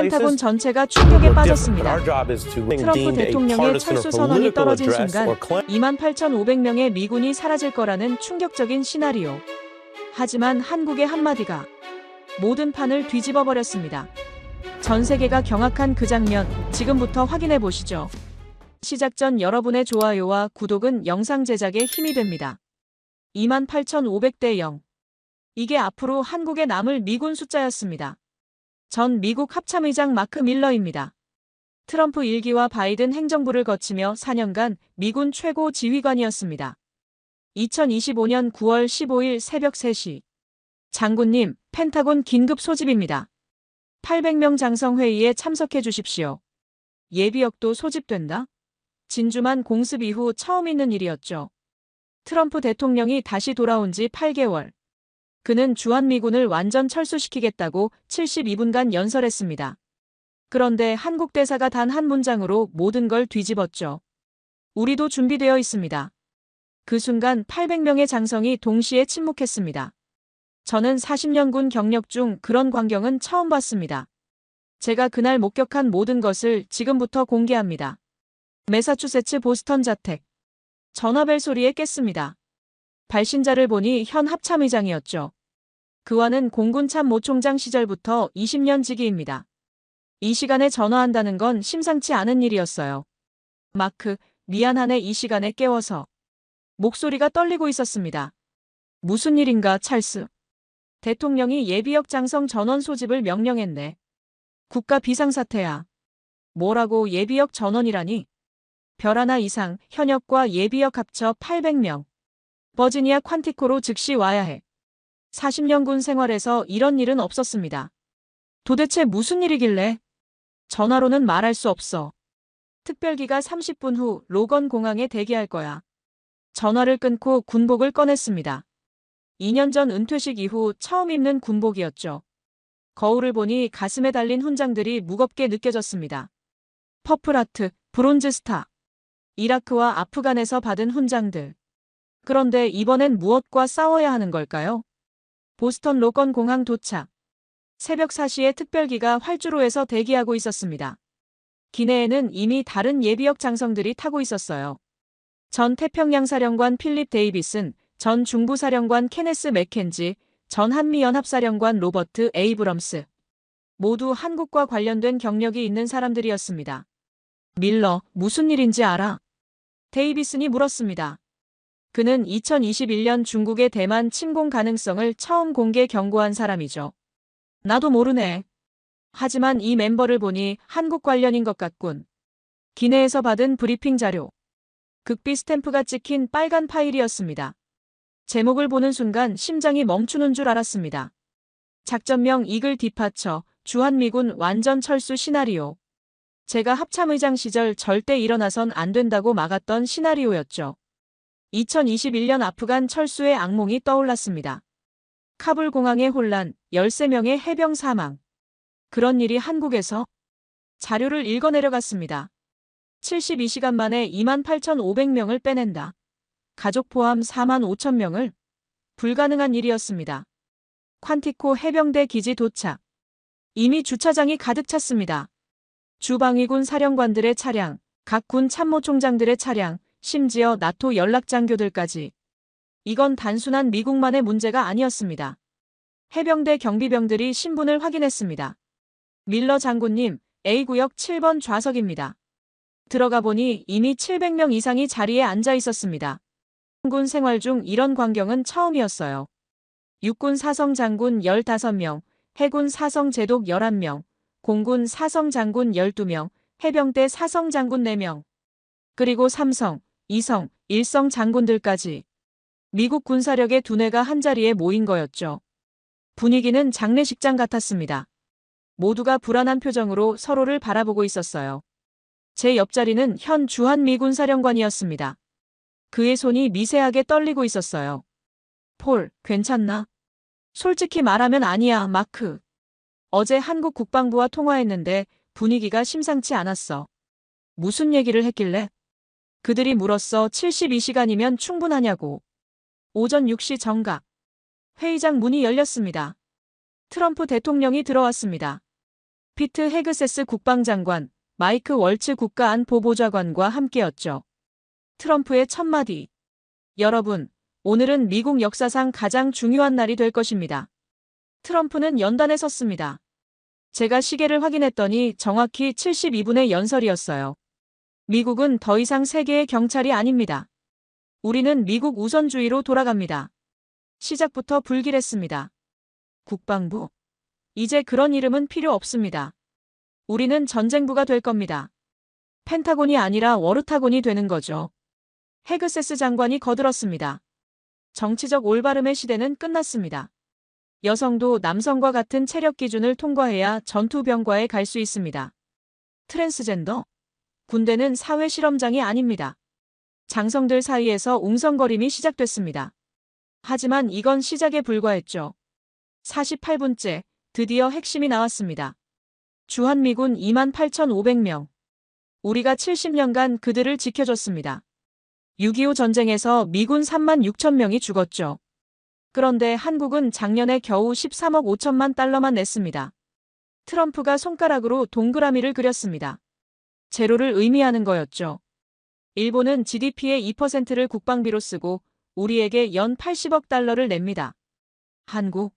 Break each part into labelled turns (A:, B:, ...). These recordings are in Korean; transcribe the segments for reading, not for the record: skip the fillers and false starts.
A: 펜타곤 전체가 충격에 빠졌습니다. 트럼프 대통령의 철수 선언이 떨어진 순간 28,500명의 미군이 사라질 거라는 충격적인 시나리오. 하지만 한국의 한마디가 모든 판을 뒤집어 버렸습니다. 전 세계가 경악한 그 장면, 지금부터 확인해 보시죠. 시작 전 여러분의 좋아요와 구독은 영상 제작에 힘이 됩니다. 28,500대 0. 이게 앞으로 한국에 남을 미군 숫자였습니다. 전 미국 합참의장 마크 밀러입니다. 트럼프 1기와 바이든 행정부를 거치며 4년간 미군 최고 지휘관이었습니다. 2025년 9월 15일 새벽 3시. 장군님, 펜타곤 긴급 소집입니다. 800명 장성회의에 참석해 주십시오. 예비역도 소집된다? 진주만 공습 이후 처음 있는 일이었죠. 트럼프 대통령이 다시 돌아온 지 8개월. 그는 주한미군을 완전 철수시키겠다고 72분간 연설했습니다. 그런데 한국 대사가 단 한 문장으로 모든 걸 뒤집었죠. 우리도 준비되어 있습니다. 그 순간 800명의 장성이 동시에 침묵했습니다. 저는 40년 군 경력 중 그런 광경은 처음 봤습니다. 제가 그날 목격한 모든 것을 지금부터 공개합니다. 매사추세츠 보스턴 자택. 전화벨 소리에 깼습니다. 발신자를 보니 현 합참의장이었죠. 그와는 공군 참모총장 시절부터 20년 지기입니다. 이 시간에 전화한다는 건 심상치 않은 일이었어요. 마크, 미안하네. 이 시간에 깨워서. 목소리가 떨리고 있었습니다. 무슨 일인가, 찰스? 대통령이 예비역 장성 전원 소집을 명령했네. 국가 비상사태야. 뭐라고 예비역 전원이라니? 별 하나 이상, 현역과 예비역 합쳐 800명. 버지니아 퀀티코로 즉시 와야 해. 40년 군 생활에서 이런 일은 없었습니다. 도대체 무슨 일이길래? 전화로는 말할 수 없어. 특별기가 30분 후 로건 공항에 대기할 거야. 전화를 끊고 군복을 꺼냈습니다. 2년 전 은퇴식 이후 처음 입는 군복이었죠. 거울을 보니 가슴에 달린 훈장들이 무겁게 느껴졌습니다. 퍼플하트, 브론즈 스타. 이라크와 아프간에서 받은 훈장들. 그런데 이번엔 무엇과 싸워야 하는 걸까요? 보스턴 로건 공항 도착. 새벽 4시에 특별기가 활주로에서 대기하고 있었습니다. 기내에는 이미 다른 예비역 장성들이 타고 있었어요. 전 태평양 사령관 필립 데이비슨, 전 중부사령관 케네스 맥켄지, 전 한미연합사령관 로버트 에이브럼스. 모두 한국과 관련된 경력이 있는 사람들이었습니다. 밀러, 무슨 일인지 알아? 데이비슨이 물었습니다. 그는 2021년 중국의 대만 침공 가능성을 처음 공개 경고한 사람이죠. 나도 모르네. 하지만 이 멤버를 보니 한국 관련인 것 같군. 기내에서 받은 브리핑 자료. 극비 스탬프가 찍힌 빨간 파일이었습니다. 제목을 보는 순간 심장이 멈추는 줄 알았습니다. 작전명 이글 디파처, 주한미군 완전 철수 시나리오. 제가 합참의장 시절 절대 일어나선 안 된다고 막았던 시나리오였죠. 2021년 아프간 철수의 악몽이 떠올랐습니다. 카불 공항의 혼란, 13명의 해병 사망. 그런 일이 한국에서? 자료를 읽어내려갔습니다. 72시간 만에 28,500명을 빼낸다. 가족 포함 45,000명을? 불가능한 일이었습니다. 퀀티코 해병대 기지 도착. 이미 주차장이 가득 찼습니다. 주방위군 사령관들의 차량, 각 군 참모총장들의 차량, 심지어 나토 연락장교들까지. 이건 단순한 미국만의 문제가 아니었습니다. 해병대 경비병들이 신분을 확인했습니다. 밀러 장군님, A구역 7번 좌석입니다. 들어가 보니 이미 700명 이상이 자리에 앉아 있었습니다. 군 생활 중 이런 광경은 처음이었어요. 육군 사성 장군 15명, 해군 사성 제독 11명, 공군 사성 장군 12명, 해병대 사성 장군 4명. 그리고 3성, 2성, 1성 장군들까지. 미국 군사력의 두뇌가 한자리에 모인 거였죠. 분위기는 장례식장 같았습니다. 모두가 불안한 표정으로 서로를 바라보고 있었어요. 제 옆자리는 현 주한미군 사령관이었습니다. 그의 손이 미세하게 떨리고 있었어요. 폴, 괜찮나? 솔직히 말하면 아니야, 마크. 어제 한국 국방부와 통화했는데 분위기가 심상치 않았어. 무슨 얘기를 했길래? 그들이 물었어. 72시간이면 충분하냐고. 오전 6시 정각. 회의장 문이 열렸습니다. 트럼프 대통령이 들어왔습니다. 피트 헤그세스 국방장관, 마이크 월츠 국가안보보좌관과 함께였죠. 트럼프의 첫마디. 여러분, 오늘은 미국 역사상 가장 중요한 날이 될 것입니다. 트럼프는 연단에 섰습니다. 제가 시계를 확인했더니 정확히 72분의 연설이었어요. 미국은 더 이상 세계의 경찰이 아닙니다. 우리는 미국 우선주의로 돌아갑니다. 시작부터 불길했습니다. 국방부. 이제 그런 이름은 필요 없습니다. 우리는 전쟁부가 될 겁니다. 펜타곤이 아니라 워르타곤이 되는 거죠. 헤그세스 장관이 거들었습니다. 정치적 올바름의 시대는 끝났습니다. 여성도 남성과 같은 체력 기준을 통과해야 전투병과에 갈 수 있습니다. 트랜스젠더? 군대는 사회 실험장이 아닙니다. 장성들 사이에서 웅성거림이 시작됐습니다. 하지만 이건 시작에 불과했죠. 48분째, 드디어 핵심이 나왔습니다. 주한미군 28,500명. 우리가 70년간 그들을 지켜줬습니다. 6.25 전쟁에서 미군 36,000명이 죽었죠. 그런데 한국은 작년에 겨우 13억 5천만 달러만 냈습니다. 트럼프가 손가락으로 동그라미를 그렸습니다. 제로를 의미하는 거였죠. 일본은 GDP의 2%를 국방비로 쓰고 우리에게 연 80억 달러를 냅니다. 한국,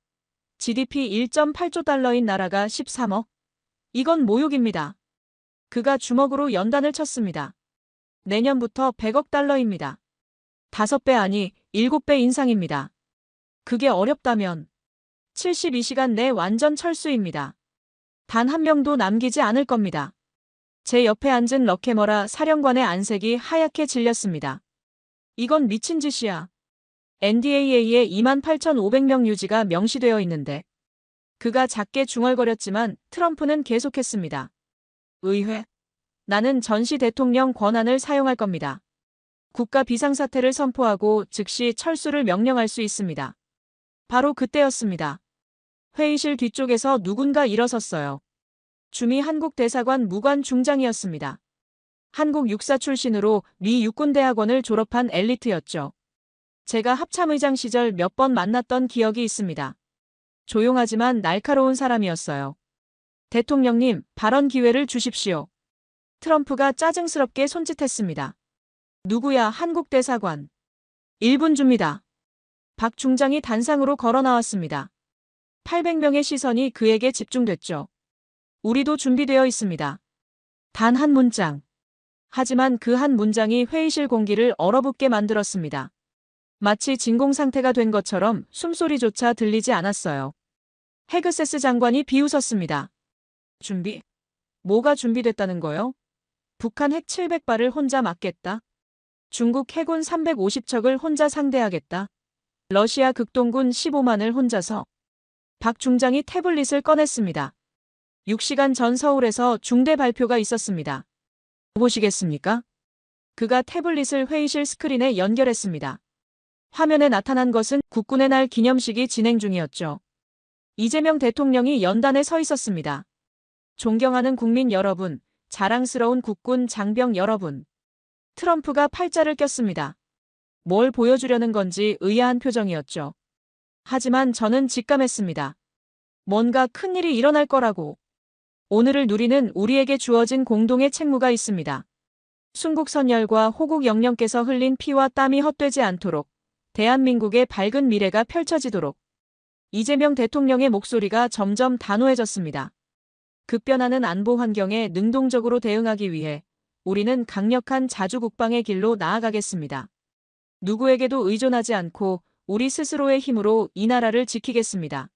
A: GDP 1.8조 달러인 나라가 13억? 이건 모욕입니다. 그가 주먹으로 연단을 쳤습니다. 내년부터 100억 달러입니다. 5배 아니 7배 인상입니다. 그게 어렵다면 72시간 내 완전 철수입니다. 단 한 명도 남기지 않을 겁니다. 제 옆에 앉은 럭케머라 사령관의 안색이 하얗게 질렸습니다. 이건 미친 짓이야. NDAA에 28,500명 유지가 명시되어 있는데 그가 작게 중얼거렸지만 트럼프는 계속했습니다. 의회. 나는 전시 대통령 권한을 사용할 겁니다. 국가 비상사태를 선포하고 즉시 철수를 명령할 수 있습니다. 바로 그때였습니다. 회의실 뒤쪽에서 누군가 일어섰어요. 주미 한국 대사관 무관 중장이었습니다. 한국 육사 출신으로 미 육군대학원을 졸업한 엘리트였죠. 제가 합참의장 시절 몇 번 만났던 기억이 있습니다. 조용하지만 날카로운 사람이었어요. 대통령님, 발언 기회를 주십시오. 트럼프가 짜증스럽게 손짓했습니다. 누구야 한국 대사관. 1분 줍니다. 박 중장이 단상으로 걸어 나왔습니다. 800명의 시선이 그에게 집중됐죠. 우리도 준비되어 있습니다. 단 한 문장. 하지만 그 한 문장이 회의실 공기를 얼어붙게 만들었습니다. 마치 진공 상태가 된 것처럼 숨소리조차 들리지 않았어요. 헤그세스 장관이 비웃었습니다. 준비? 뭐가 준비됐다는 거요? 북한 핵 700발을 혼자 막겠다? 중국 해군 350척을 혼자 상대하겠다? 러시아 극동군 15만을 혼자서? 박 중장이 태블릿을 꺼냈습니다. 6시간 전 서울에서 중대 발표가 있었습니다. 보시겠습니까? 그가 태블릿을 회의실 스크린에 연결했습니다. 화면에 나타난 것은 국군의 날 기념식이 진행 중이었죠. 이재명 대통령이 연단에 서 있었습니다. 존경하는 국민 여러분, 자랑스러운 국군 장병 여러분. 트럼프가 팔자를 꼈습니다. 뭘 보여주려는 건지 의아한 표정이었죠. 하지만 저는 직감했습니다. 뭔가 큰일이 일어날 거라고. 오늘을 누리는 우리에게 주어진 공동의 책무가 있습니다. 순국선열과 호국 영령께서 흘린 피와 땀이 헛되지 않도록 대한민국의 밝은 미래가 펼쳐지도록. 이재명 대통령의 목소리가 점점 단호해졌습니다. 급변하는 안보 환경에 능동적으로 대응하기 위해 우리는 강력한 자주국방의 길로 나아가겠습니다. 누구에게도 의존하지 않고 우리 스스로의 힘으로 이 나라를 지키겠습니다.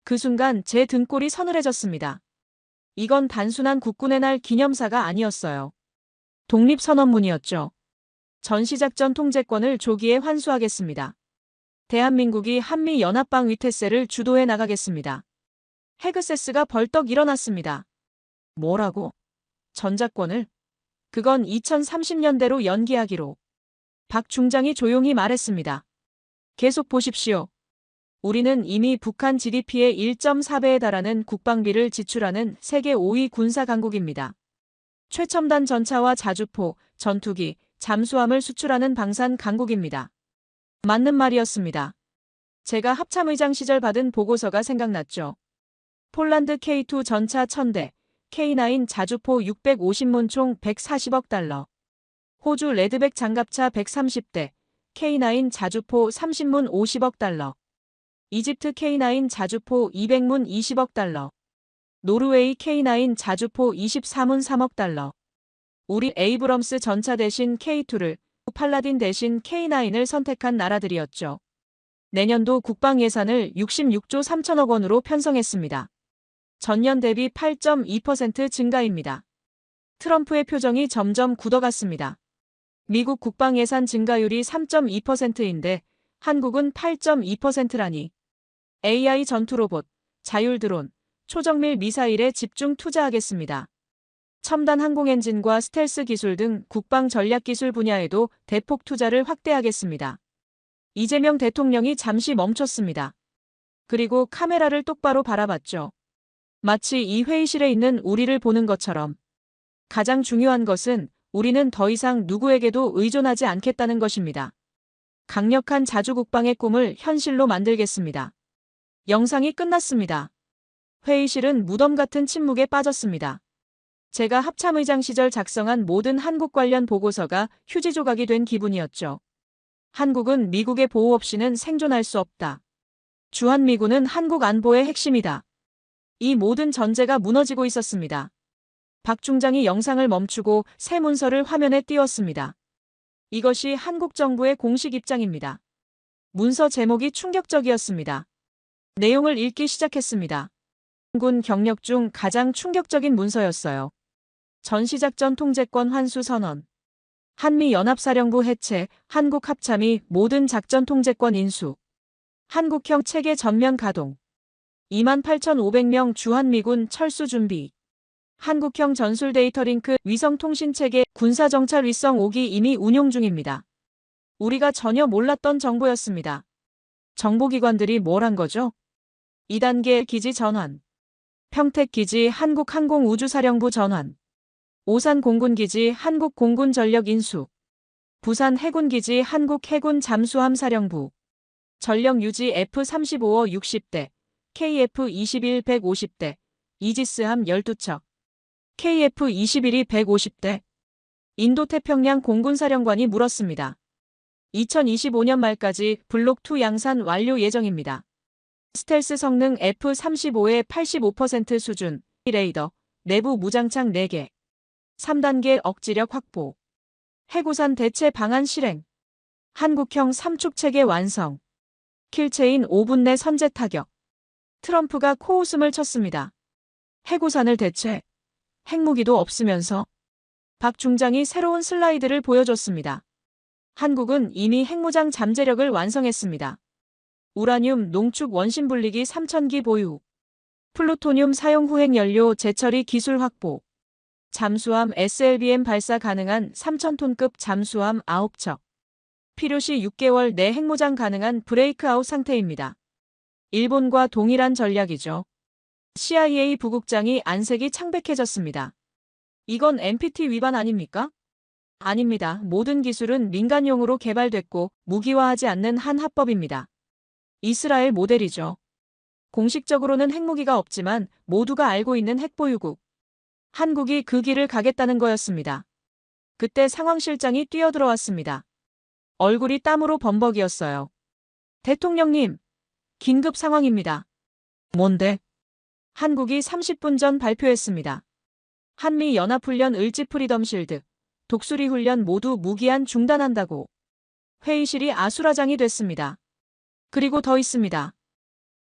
A: 그 순간 제 등골이 서늘해졌습니다. 이건 단순한 국군의 날 기념사가 아니었어요. 독립선언문이었죠. 전시작전 통제권을 조기에 환수하겠습니다. 대한민국이 한미연합방 위태세를 주도해 나가겠습니다. 헤그세스가 벌떡 일어났습니다. 뭐라고? 전작권을? 그건 2030년대로 연기하기로. 박 중장이 조용히 말했습니다. 계속 보십시오. 우리는 이미 북한 GDP의 1.4배에 달하는 국방비를 지출하는 세계 5위 군사 강국입니다. 최첨단 전차와 자주포, 전투기, 잠수함을 수출하는 방산 강국입니다. 맞는 말이었습니다. 제가 합참의장 시절 받은 보고서가 생각났죠. 폴란드 K2 전차 1000대, K9 자주포 650문 총 140억 달러. 호주 레드백 장갑차 130대, K9 자주포 30문 50억 달러. 이집트 K9 자주포 200문 20억 달러. 노르웨이 K9 자주포 24문 3억 달러. 우리 에이브럼스 전차 대신 K2를, 팔라딘 대신 K9을 선택한 나라들이었죠. 내년도 국방 예산을 66조 3천억 원으로 편성했습니다. 전년 대비 8.2% 증가입니다. 트럼프의 표정이 점점 굳어갔습니다. 미국 국방 예산 증가율이 3.2%인데 한국은 8.2%라니. AI 전투로봇, 자율 드론, 초정밀 미사일에 집중 투자하겠습니다. 첨단 항공 엔진과 스텔스 기술 등 국방 전략 기술 분야에도 대폭 투자를 확대하겠습니다. 이재명 대통령이 잠시 멈췄습니다. 그리고 카메라를 똑바로 바라봤죠. 마치 이 회의실에 있는 우리를 보는 것처럼. 가장 중요한 것은 우리는 더 이상 누구에게도 의존하지 않겠다는 것입니다. 강력한 자주국방의 꿈을 현실로 만들겠습니다. 영상이 끝났습니다. 회의실은 무덤 같은 침묵에 빠졌습니다. 제가 합참의장 시절 작성한 모든 한국 관련 보고서가 휴지 조각이 된 기분이었죠. 한국은 미국의 보호 없이는 생존할 수 없다. 주한미군은 한국 안보의 핵심이다. 이 모든 전제가 무너지고 있었습니다. 박 중장이 영상을 멈추고 새 문서를 화면에 띄웠습니다. 이것이 한국 정부의 공식 입장입니다. 문서 제목이 충격적이었습니다. 내용을 읽기 시작했습니다. 군 경력 중 가장 충격적인 문서였어요. 전시작전 통제권 환수 선언. 한미연합사령부 해체, 한국 합참이 모든 작전 통제권 인수. 한국형 체계 전면 가동. 28,500명 주한미군 철수 준비. 한국형 전술 데이터 링크 위성통신체계 군사정찰 위성 5기 이미 운용 중입니다. 우리가 전혀 몰랐던 정보였습니다. 정보기관들이 뭘 한 거죠? 2단계 기지 전환. 평택기지 한국항공우주사령부 전환. 오산 공군기지 한국공군전력 인수. 부산 해군기지 한국해군 잠수함 사령부. 전력 유지 F-35어 60대, KF-21 150대, 이지스함 12척, KF-21이 150대. 인도태평양 공군사령관이 물었습니다. 2025년 말까지 블록2 양산 완료 예정입니다. 스텔스 성능 F-35의 85% 수준, 레이더, 내부 무장창 4개. 3단계 억지력 확보. 해구산 대체 방안 실행. 한국형 3축 체계 완성. 킬체인 5분 내 선제 타격. 트럼프가 코웃음을 쳤습니다. 해구산을 대체. 핵무기도 없으면서. 박 중장이 새로운 슬라이드를 보여줬습니다. 한국은 이미 핵무장 잠재력을 완성했습니다. 우라늄 농축 원심 분리기 3000기 보유. 플루토늄 사용 후 핵연료 재처리 기술 확보. 잠수함 SLBM 발사 가능한 3000톤급 잠수함 9척. 필요시 6개월 내 핵무장 가능한 브레이크아웃 상태입니다. 일본과 동일한 전략이죠. CIA 부국장이 안색이 창백해졌습니다. 이건 NPT 위반 아닙니까? 아닙니다. 모든 기술은 민간용으로 개발됐고 무기화하지 않는 한 합법입니다. 이스라엘 모델이죠. 공식적으로는 핵무기가 없지만 모두가 알고 있는 핵보유국. 한국이 그 길을 가겠다는 거였습니다. 그때 상황실장이 뛰어들어왔습니다. 얼굴이 땀으로 범벅이었어요. 대통령님, 긴급 상황입니다. 뭔데? 한국이 30분 전 발표했습니다. 한미연합훈련 을지 프리덤실드, 독수리 훈련 모두 무기한 중단한다고. 회의실이 아수라장이 됐습니다. 그리고 더 있습니다.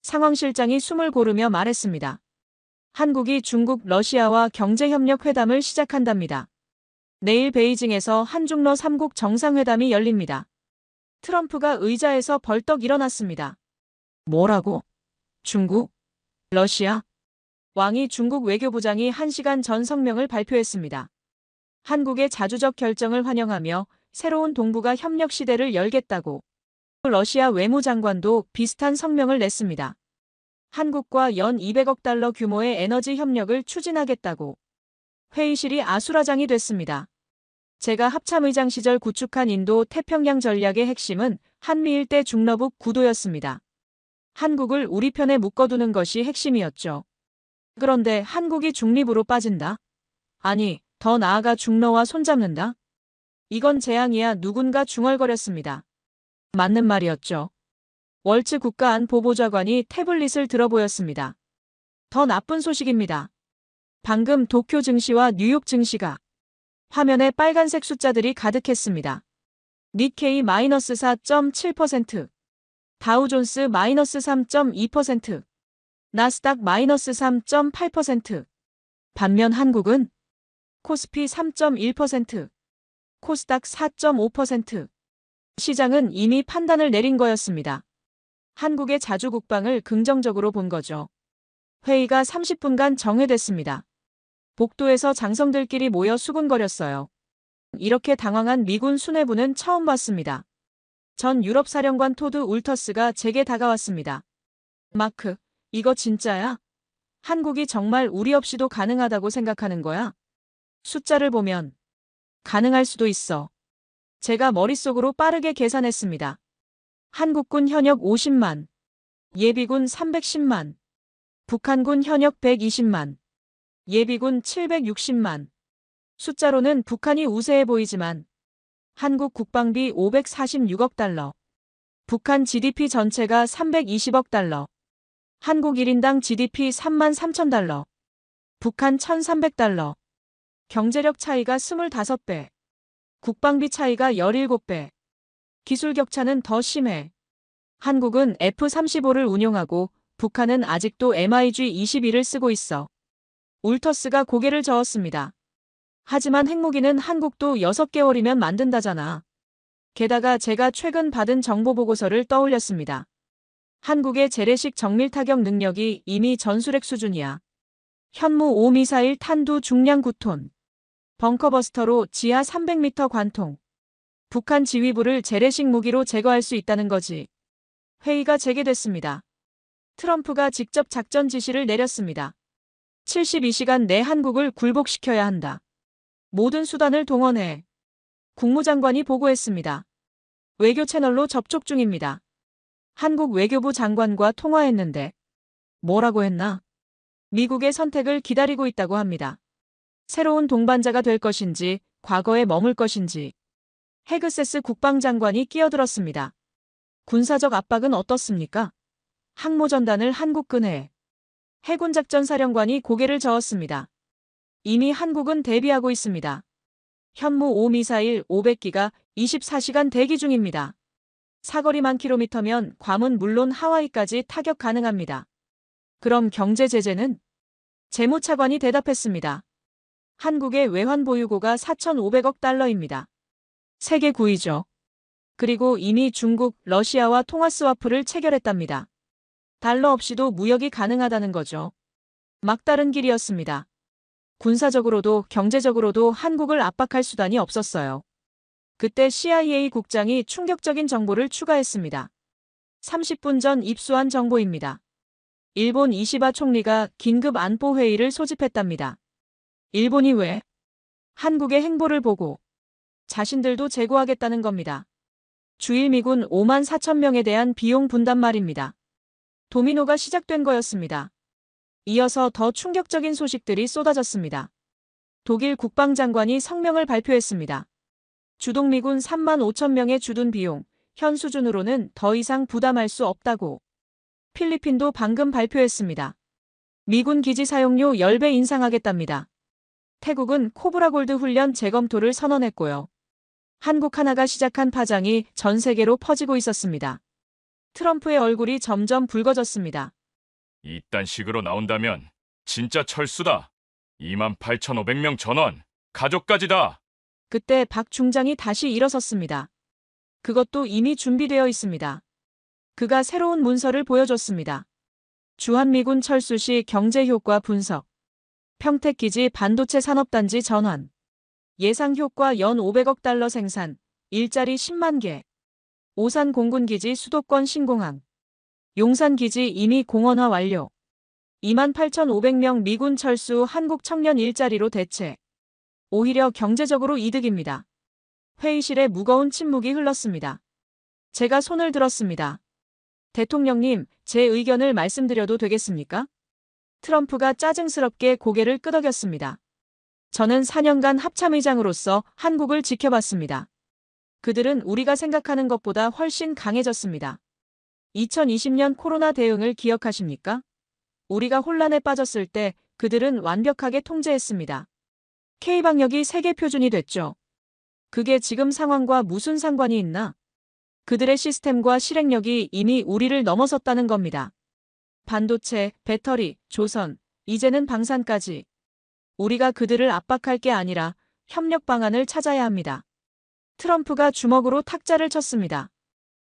A: 상황실장이 숨을 고르며 말했습니다. 한국이 중국, 러시아와 경제협력 회담을 시작한답니다. 내일 베이징에서 한중러 3국 정상회담이 열립니다. 트럼프가 의자에서 벌떡 일어났습니다. 뭐라고? 중국? 러시아? 왕이 중국 외교부장이 1시간 전 성명을 발표했습니다. 한국의 자주적 결정을 환영하며 새로운 동북아 협력 시대를 열겠다고. 러시아 외무장관도 비슷한 성명을 냈습니다. 한국과 연 200억 달러 규모의 에너지 협력을 추진하겠다고. 회의실이 아수라장이 됐습니다. 제가 합참의장 시절 구축한 인도 태평양 전략의 핵심은 한미 일대 중러북 구도였습니다. 한국을 우리 편에 묶어두는 것이 핵심이었죠. 그런데 한국이 중립으로 빠진다? 아니, 더 나아가 중러와 손잡는다? 이건 재앙이야. 누군가 중얼거렸습니다. 맞는 말이었죠. 월츠 국가안보보좌관이 태블릿을 들어 보였습니다. 더 나쁜 소식입니다. 방금 도쿄 증시와 뉴욕 증시가 화면에 빨간색 숫자들이 가득했습니다. 니케이 -4.7%, 다우존스 -3.2%, 나스닥 -3.8%. 반면 한국은 코스피 3.1%, 코스닥 4.5%. 시장은 이미 판단을 내린 거였습니다. 한국의 자주국방을 긍정적으로 본 거죠. 회의가 30분간 정회됐습니다. 복도에서 장성들끼리 모여 수군거렸어요. 이렇게 당황한 미군 수뇌부는 처음 봤습니다. 전 유럽 사령관 토드 울터스가 제게 다가왔습니다. 마크, 이거 진짜야? 한국이 정말 우리 없이도 가능하다고 생각하는 거야? 숫자를 보면 가능할 수도 있어. 제가 머릿속으로 빠르게 계산했습니다. 한국군 현역 50만, 예비군 310만, 북한군 현역 120만, 예비군 760만. 숫자로는 북한이 우세해 보이지만 한국 국방비 546억 달러, 북한 GDP 전체가 320억 달러, 한국 1인당 GDP 3만 3천 달러, 북한 1,300달러. 경제력 차이가 25배, 국방비 차이가 17배. 기술 격차는 더 심해. 한국은 F-35를 운용하고 북한은 아직도 MiG-21을 쓰고 있어. 울터스가 고개를 저었습니다. 하지만 핵무기는 한국도 6개월이면 만든다잖아. 게다가 제가 최근 받은 정보보고서를 떠올렸습니다. 한국의 재래식 정밀타격 능력이 이미 전술핵 수준이야. 현무 5 미사일 탄두 중량 9톤. 벙커버스터로 지하 300m 관통. 북한 지휘부를 재래식 무기로 제거할 수 있다는 거지. 회의가 재개됐습니다. 트럼프가 직접 작전 지시를 내렸습니다. 72시간 내 한국을 굴복시켜야 한다. 모든 수단을 동원해. 국무장관이 보고했습니다. 외교 채널로 접촉 중입니다. 한국 외교부 장관과 통화했는데 뭐라고 했나? 미국의 선택을 기다리고 있다고 합니다. 새로운 동반자가 될 것인지 과거에 머물 것인지. 헤그세스 국방장관이 끼어들었습니다. 군사적 압박은 어떻습니까? 항모전단을 한국근해. 해군작전사령관이 고개를 저었습니다. 이미 한국은 대비하고 있습니다. 현무 5 미사일 500기가 24시간 대기 중입니다. 사거리만 킬로미터면 괌은 물론 하와이까지 타격 가능합니다. 그럼 경제 제재는? 재무차관이 대답했습니다. 한국의 외환 보유고가 4,500억 달러입니다. 세계 9위죠. 그리고 이미 중국, 러시아와 통화 스와프를 체결했답니다. 달러 없이도 무역이 가능하다는 거죠. 막다른 길이었습니다. 군사적으로도 경제적으로도 한국을 압박할 수단이 없었어요. 그때 CIA 국장이 충격적인 정보를 추가했습니다. 30분 전 입수한 정보입니다. 일본 이시바 총리가 긴급 안보회의를 소집했답니다. 일본이 왜? 한국의 행보를 보고 자신들도 제고하겠다는 겁니다. 주일 미군 5만 4천 명에 대한 비용 분담 말입니다. 도미노가 시작된 거였습니다. 이어서 더 충격적인 소식들이 쏟아졌습니다. 독일 국방장관이 성명을 발표했습니다. 주동미군 3만 5천 명의 주둔 비용, 현 수준으로는 더 이상 부담할 수 없다고. 필리핀도 방금 발표했습니다. 미군 기지 사용료 10배 인상하겠답니다. 태국은 코브라골드 훈련 재검토를 선언했고요. 한국 하나가 시작한 파장이 전 세계로 퍼지고 있었습니다. 트럼프의 얼굴이 점점 붉어졌습니다.
B: 이딴 식으로 나온다면 진짜 철수다. 28,500명 전원, 가족까지다.
A: 그때 박 중장이 다시 일어섰습니다. 그것도 이미 준비되어 있습니다. 그가 새로운 문서를 보여줬습니다. 주한미군 철수 시 경제효과 분석. 평택기지 반도체 산업단지 전환. 예상효과 연 500억 달러 생산, 일자리 10만 개. 오산 공군기지 수도권 신공항. 용산기지 이미 공원화 완료. 28,500명 미군 철수 한국 청년 일자리로 대체. 오히려 경제적으로 이득입니다. 회의실에 무거운 침묵이 흘렀습니다. 제가 손을 들었습니다. 대통령님, 제 의견을 말씀드려도 되겠습니까? 트럼프가 짜증스럽게 고개를 끄덕였습니다. 저는 4년간 합참의장으로서 한국을 지켜봤습니다. 그들은 우리가 생각하는 것보다 훨씬 강해졌습니다. 2020년 코로나 대응을 기억하십니까? 우리가 혼란에 빠졌을 때 그들은 완벽하게 통제했습니다. K방역이 세계 표준이 됐죠. 그게 지금 상황과 무슨 상관이 있나? 그들의 시스템과 실행력이 이미 우리를 넘어섰다는 겁니다. 반도체, 배터리, 조선, 이제는 방산까지. 우리가 그들을 압박할 게 아니라 협력 방안을 찾아야 합니다. 트럼프가 주먹으로 탁자를 쳤습니다.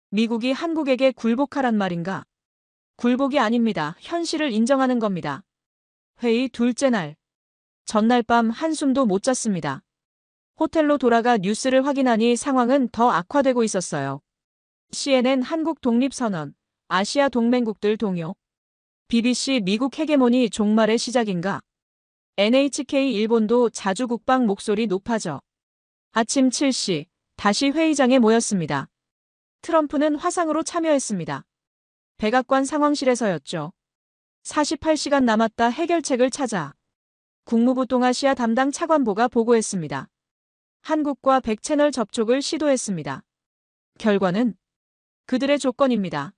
A: 미국이 한국에게 굴복하란 말인가? 굴복이 아닙니다. 현실을 인정하는 겁니다. 회의 둘째 날. 전날 밤 한숨도 못 잤습니다. 호텔로 돌아가 뉴스를 확인하니 상황은 더 악화되고 있었어요. CNN 한국 독립선언, 아시아 동맹국들 동요. BBC 미국 헤게모니 종말의 시작인가? NHK 일본도 자주 국방 목소리 높아져. 아침 7시, 다시 회의장에 모였습니다. 트럼프는 화상으로 참여했습니다. 백악관 상황실에서였죠. 48시간 남았다 해결책을 찾아. 국무부 동아시아 담당 차관보가 보고했습니다. 한국과 100채널 접촉을 시도했습니다. 결과는 그들의 조건입니다.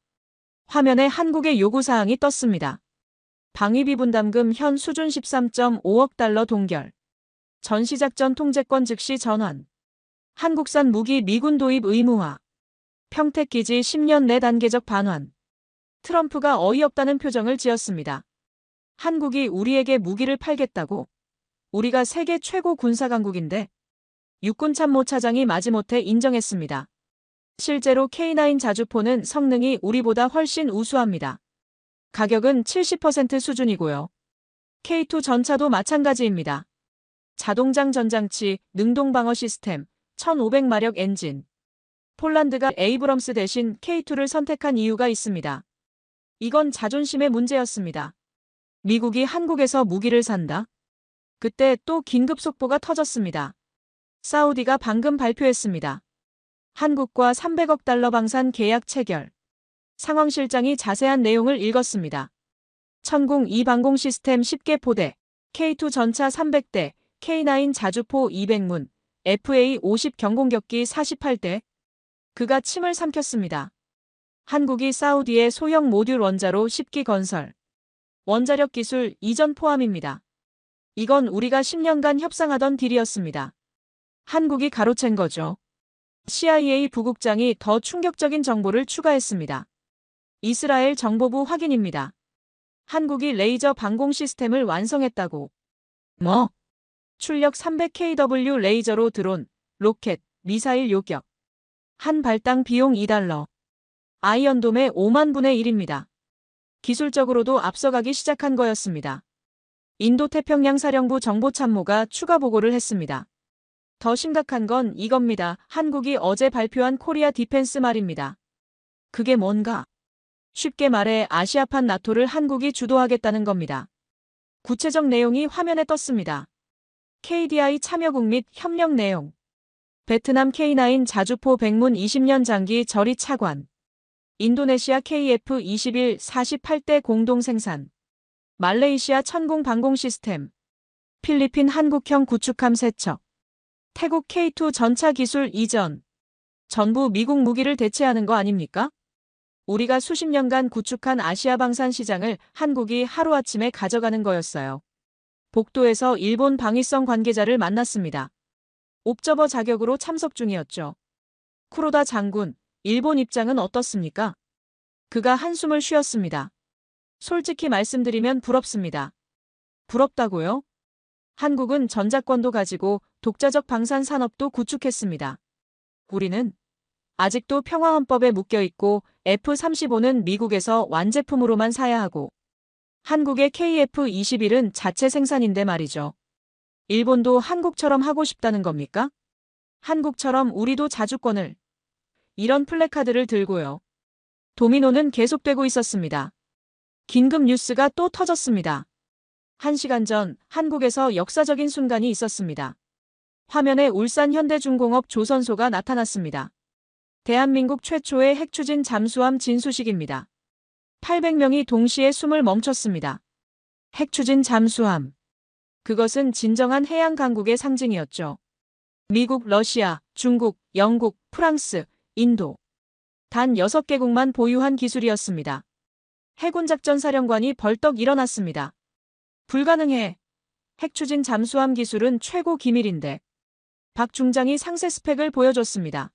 A: 화면에 한국의 요구사항이 떴습니다. 방위비 분담금 현 수준 13.5억 달러 동결. 전시작전 통제권 즉시 전환. 한국산 무기 미군 도입 의무화. 평택기지 10년 내 단계적 반환. 트럼프가 어이없다는 표정을 지었습니다. 한국이 우리에게 무기를 팔겠다고? 우리가 세계 최고 군사강국인데? 육군참모차장이 마지못해 인정했습니다. 실제로 K9 자주포는 성능이 우리보다 훨씬 우수합니다. 가격은 70% 수준이고요. K2 전차도 마찬가지입니다. 자동장 전장치, 능동방어 시스템, 1500마력 엔진. 폴란드가 에이브럼스 대신 K2를 선택한 이유가 있습니다. 이건 자존심의 문제였습니다. 미국이 한국에서 무기를 산다? 그때 또 긴급 속보가 터졌습니다. 사우디가 방금 발표했습니다. 한국과 300억 달러 방산 계약 체결. 상황실장이 자세한 내용을 읽었습니다. 천궁 2방공 시스템 10개 포대, K2 전차 300대, K9 자주포 200문, FA-50 경공격기 48대. 그가 침을 삼켰습니다. 한국이 사우디의 소형 모듈 원자로 10기 건설. 원자력 기술 이전 포함입니다. 이건 우리가 10년간 협상하던 딜이었습니다. 한국이 가로챈 거죠. CIA 부국장이 더 충격적인 정보를 추가했습니다. 이스라엘 정보부 확인입니다. 한국이 레이저 방공 시스템을 완성했다고. 뭐? 출력 300kW 레이저로 드론, 로켓, 미사일 요격. 한 발당 비용 $2. 아이언돔의 5만 분의 1입니다. 기술적으로도 앞서가기 시작한 거였습니다. 인도태평양 사령부 정보참모가 추가 보고를 했습니다. 더 심각한 건 이겁니다. 한국이 어제 발표한 코리아 디펜스 말입니다. 그게 뭔가? 쉽게 말해 아시아판 나토를 한국이 주도하겠다는 겁니다. 구체적 내용이 화면에 떴습니다. KDI 참여국 및 협력 내용. 베트남 K9 자주포 100문 20년 장기 저리 차관. 인도네시아 KF-21 48대 공동 생산. 말레이시아 천궁 방공 시스템. 필리핀 한국형 구축함 세척. 태국 K2 전차 기술 이전. 전부 미국 무기를 대체하는 거 아닙니까? 우리가 수십 년간 구축한 아시아 방산 시장을 한국이 하루아침에 가져가는 거였어요. 복도에서 일본 방위성 관계자를 만났습니다. 옵저버 자격으로 참석 중이었죠. 쿠로다 장군, 일본 입장은 어떻습니까? 그가 한숨을 쉬었습니다. 솔직히 말씀드리면 부럽습니다. 부럽다고요? 한국은 전자권도 가지고 독자적 방산 산업도 구축했습니다. 우리는 아직도 평화헌법에 묶여있고 F-35는 미국에서 완제품으로만 사야 하고 한국의 KF-21은 자체 생산인데 말이죠. 일본도 한국처럼 하고 싶다는 겁니까? 한국처럼 우리도 자주권을. 이런 플래카드를 들고요. 도미노는 계속되고 있었습니다. 긴급 뉴스가 또 터졌습니다. 1시간 전 한국에서 역사적인 순간이 있었습니다. 화면에 울산현대중공업 조선소가 나타났습니다. 대한민국 최초의 핵추진 잠수함 진수식입니다. 800명이 동시에 숨을 멈췄습니다. 핵 추진 잠수함. 그것은 진정한 해양 강국의 상징이었죠. 미국, 러시아, 중국, 영국, 프랑스, 인도. 단 6개국만 보유한 기술이었습니다. 해군작전 사령관이 벌떡 일어났습니다. 불가능해. 핵 추진 잠수함 기술은 최고 기밀인데. 박 중장이 상세 스펙을 보여줬습니다.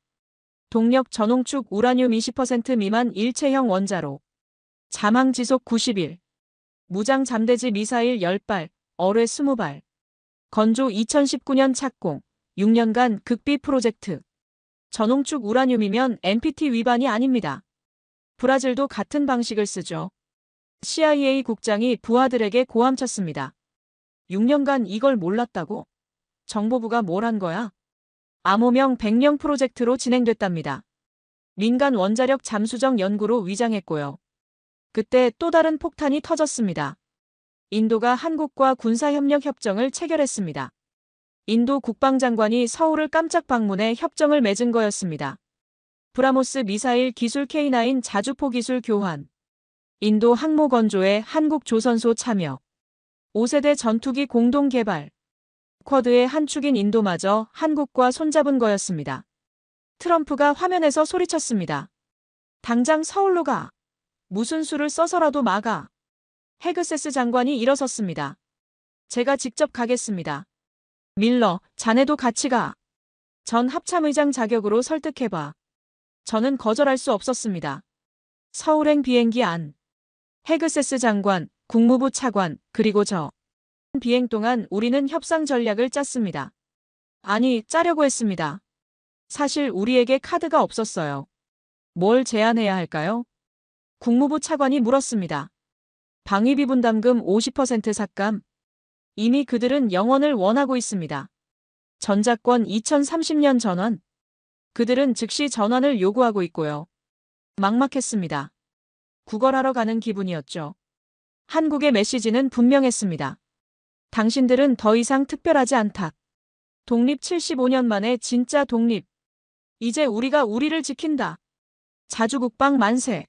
A: 동력 전홍축 우라늄 20% 미만 일체형 원자로. 잠항 지속 90일. 무장 잠대지 미사일 10발, 어뢰 20발. 건조 2019년 착공, 6년간 극비 프로젝트. 전홍축 우라늄이면 NPT 위반이 아닙니다. 브라질도 같은 방식을 쓰죠. CIA 국장이 부하들에게 고함쳤습니다. 6년간 이걸 몰랐다고? 정보부가 뭘 한 거야? 암호명 100명 프로젝트로 진행됐답니다. 민간 원자력 잠수정 연구로 위장했고요. 그때 또 다른 폭탄이 터졌습니다. 인도가 한국과 군사협력 협정을 체결했습니다. 인도 국방장관이 서울을 깜짝 방문해 협정을 맺은 거였습니다. 브라모스 미사일 기술 K9 자주포 기술 교환. 인도 항모 건조에 한국 조선소 참여. 5세대 전투기 공동 개발. 쿼드의 한 축인 인도마저 한국과 손잡은 거였습니다. 트럼프가 화면에서 소리쳤습니다. 당장 서울로 가. 무슨 수를 써서라도 막아. 헤그세스 장관이 일어섰습니다. 제가 직접 가겠습니다. 밀러, 자네도 같이 가. 전 합참의장 자격으로 설득해봐. 저는 거절할 수 없었습니다. 서울행 비행기 안. 헤그세스 장관, 국무부 차관, 그리고 저. 비행 동안 우리는 협상 전략을 짰습니다. 아니, 짜려고 했습니다. 사실 우리에게 카드가 없었어요. 뭘 제안해야 할까요? 국무부 차관이 물었습니다. 방위비 분담금 50% 삭감. 이미 그들은 영원을 원하고 있습니다. 전작권 2030년 전환. 그들은 즉시 전환을 요구하고 있고요. 막막했습니다. 구걸하러 가는 기분이었죠. 한국의 메시지는 분명했습니다. 당신들은 더 이상 특별하지 않다. 독립 75년 만에 진짜 독립. 이제 우리가 우리를 지킨다. 자주국방 만세.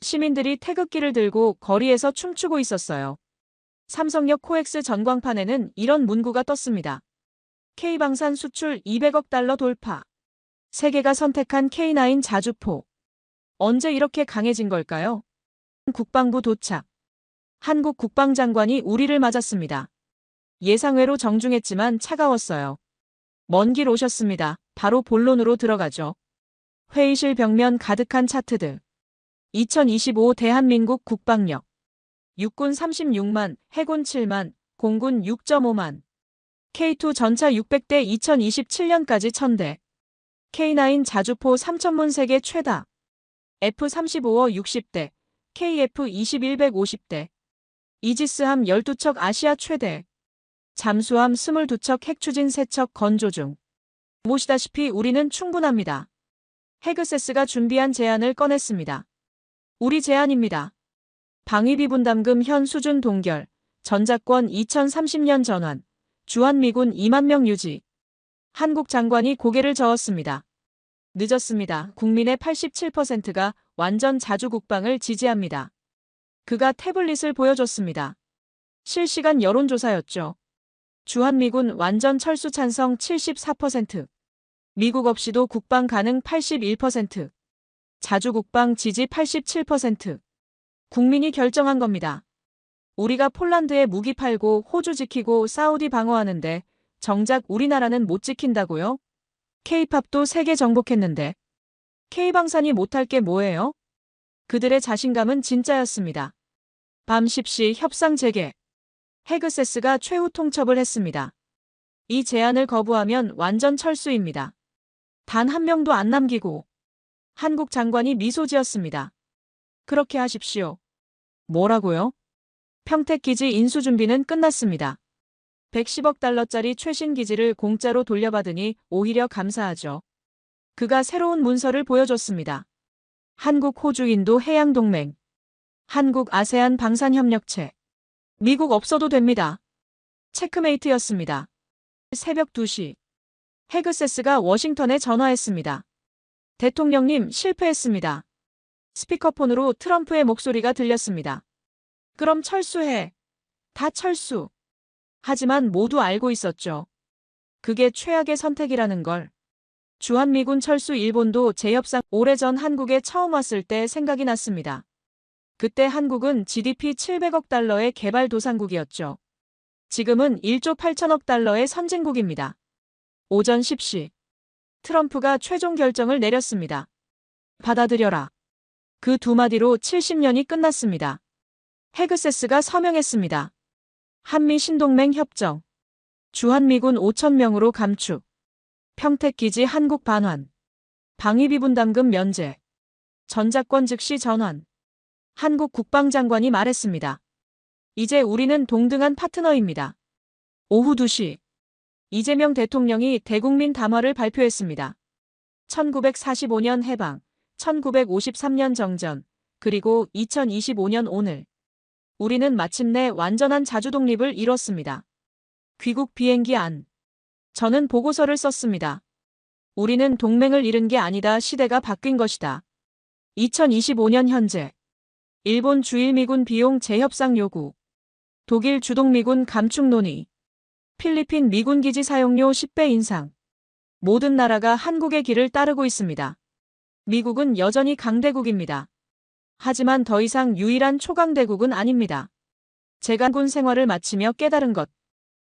A: 시민들이 태극기를 들고 거리에서 춤추고 있었어요. 삼성역 코엑스 전광판에는 이런 문구가 떴습니다. K방산 수출 200억 달러 돌파. 세계가 선택한 K9 자주포. 언제 이렇게 강해진 걸까요? 국방부 도착. 한국 국방장관이 우리를 맞았습니다. 예상외로 정중했지만 차가웠어요. 먼 길 오셨습니다. 바로 본론으로 들어가죠. 회의실 벽면 가득한 차트들. 2025 대한민국 국방력. 육군 36만, 해군 7만, 공군 6.5만. K2 전차 600대 2027년까지 1000대. K9 자주포 3,000문 세계 최다. F-35어 60대, KF-21 150대. 이지스함 12척 아시아 최대. 잠수함 22척 핵추진 3척 건조 중. 보시다시피 우리는 충분합니다. 헤그세스가 준비한 제안을 꺼냈습니다. 우리 제안입니다. 방위비 분담금 현 수준 동결, 전작권 2030년 전환, 주한미군 2만 명 유지. 한국 장관이 고개를 저었습니다. 늦었습니다. 국민의 87%가 완전 자주국방을 지지합니다. 그가 태블릿을 보여줬습니다. 실시간 여론조사였죠. 주한미군 완전 철수 찬성 74%. 미국 없이도 국방 가능 81%. 자주국방 지지 87%. 국민이 결정한 겁니다. 우리가 폴란드에 무기 팔고 호주 지키고 사우디 방어하는데 정작 우리나라는 못 지킨다고요? K-팝도 세계 정복했는데 K방산이 못할 게 뭐예요? 그들의 자신감은 진짜였습니다. 밤 10시 협상 재개. 헤그세스가 최후 통첩을 했습니다. 이 제안을 거부하면 완전 철수입니다. 단 한 명도 안 남기고. 한국 장관이 미소 지었습니다. 그렇게 하십시오. 뭐라고요? 평택기지 인수 준비는 끝났습니다. 110억 달러짜리 최신 기지를 공짜로 돌려받으니 오히려 감사하죠. 그가 새로운 문서를 보여줬습니다. 한국 호주 인도 해양동맹. 한국 아세안 방산협력체. 미국 없어도 됩니다. 체크메이트였습니다. 새벽 2시. 헤그세스가 워싱턴에 전화했습니다. 대통령님 실패했습니다. 스피커폰으로 트럼프의 목소리가 들렸습니다. 그럼 철수해. 다 철수. 하지만 모두 알고 있었죠. 그게 최악의 선택이라는 걸. 주한미군 철수. 일본도 제 협상 오래전 한국에 처음 왔을 때 생각이 났습니다. 그때 한국은 GDP 700억 달러의 개발도상국이었죠. 지금은 1조 8천억 달러의 선진국입니다. 오전 10시. 트럼프가 최종 결정을 내렸습니다. 받아들여라. 그 두 마디로 70년이 끝났습니다. 헤그세스가 서명했습니다. 한미 신동맹 협정. 주한미군 5,000명으로 감축. 평택기지 한국 반환. 방위비 분담금 면제. 전작권 즉시 전환. 한국 국방장관이 말했습니다. 이제 우리는 동등한 파트너입니다. 오후 2시. 이재명 대통령이 대국민 담화를 발표했습니다. 1945년 해방, 1953년 정전, 그리고 2025년 오늘. 우리는 마침내 완전한 자주독립을 이뤘습니다. 귀국 비행기 안. 저는 보고서를 썼습니다. 우리는 동맹을 잃은 게 아니다. 시대가 바뀐 것이다. 2025년 현재. 일본 주일미군 비용 재협상 요구. 독일 주동미군 감축 논의. 필리핀 미군 기지 사용료 10배 인상. 모든 나라가 한국의 길을 따르고 있습니다. 미국은 여전히 강대국입니다. 하지만 더 이상 유일한 초강대국은 아닙니다. 제가 군 생활을 마치며 깨달은 것.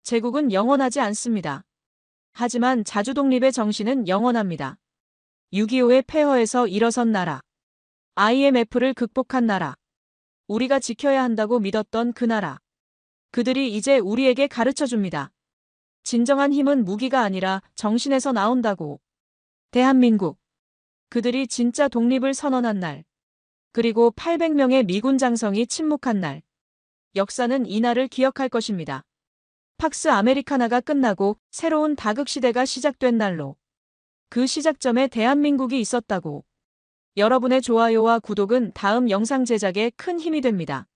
A: 제국은 영원하지 않습니다. 하지만 자주독립의 정신은 영원합니다. 6.25의 폐허에서 일어선 나라. IMF를 극복한 나라. 우리가 지켜야 한다고 믿었던 그 나라. 그들이 이제 우리에게 가르쳐줍니다. 진정한 힘은 무기가 아니라 정신에서 나온다고. 대한민국. 그들이 진짜 독립을 선언한 날. 그리고 800명의 미군 장성이 침묵한 날. 역사는 이 날을 기억할 것입니다. 팍스 아메리카나가 끝나고 새로운 다극시대가 시작된 날로. 그 시작점에 대한민국이 있었다고. 여러분의 좋아요와 구독은 다음 영상 제작에 큰 힘이 됩니다.